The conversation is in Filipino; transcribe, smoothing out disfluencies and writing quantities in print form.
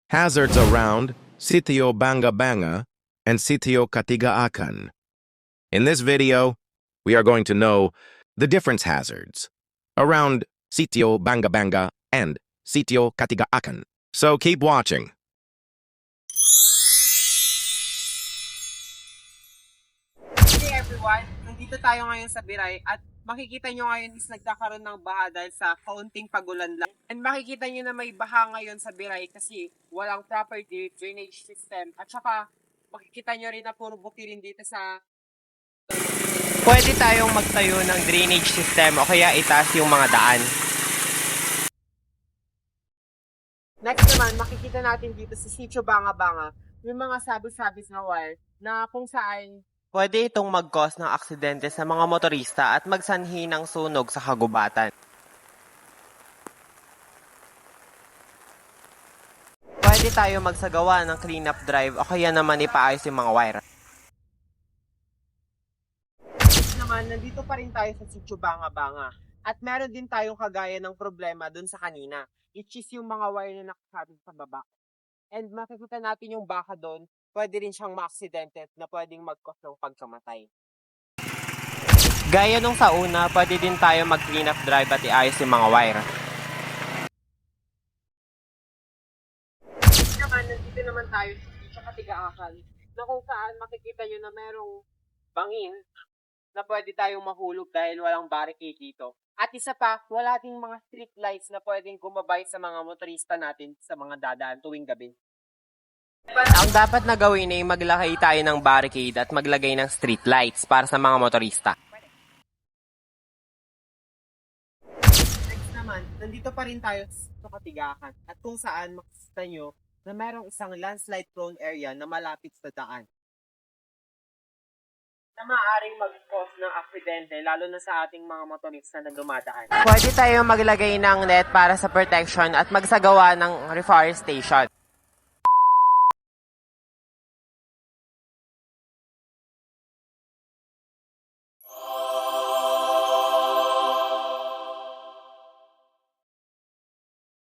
Hazards around Sitio Banga Banga and Sitio Katigaakan. In this video, we are going to know the difference hazards around Sitio Banga Banga and Sitio Katigaakan. So keep watching. Hey everyone, nandito tayo ngayon sa Biray at makikita nyo ngayon is nagkakaroon ng baha dahil sa kaunting pagulan lang. And makikita nyo na may baha ngayon sa Biray kasi walang proper drainage system. At saka makikita nyo rin na puro bukirin dito sa... Pwede tayong magtayo ng drainage system o kaya itaas yung mga daan. Next naman, makikita natin dito sa Sitio Banga Banga yung mga sabis-sabis na wire na kung saan pwede itong mag-cause ng aksidente sa mga motorista at magsanhi ng sunog sa kagubatan. Pwede tayo magsagawa ng cleanup drive o kaya naman ipaayos yung mga wire. Naman, nandito pa rin tayo sa Sitio Banga Banga at meron din tayong kagaya ng problema dun sa kanina, which is yung mga wire na nakasabit sa baba. And makikita natin yung baka doon, pwede rin siyang ma-aksidente na pwedeng mag-cause ng pagkamatay. Gaya nung sa una, pwede din tayo mag-clean up drive at iayos yung mga wire. Naman, nandito naman tayo sa Katigaakan na kung saan makikita nyo na merong bangin na pwede tayong mahulog dahil walang barricade dito. At isa pa, wala ding mga street lights na pwedeng gumabay sa mga motorista natin sa mga dadaan tuwing gabi. Ang dapat na gawin ay maglagay tayo ng barricade at maglagay ng street lights para sa mga motorista. Next naman, nandito pa rin tayo sa Katigakan at kung saan makikita nyo na merong isang landslide prone area na malapit sa daan na maaaring mag-cause ng aksidente lalo na sa ating mga motorista na dumadaan. Pwede tayo maglagay ng net para sa protection at magsagawa ng reforestation.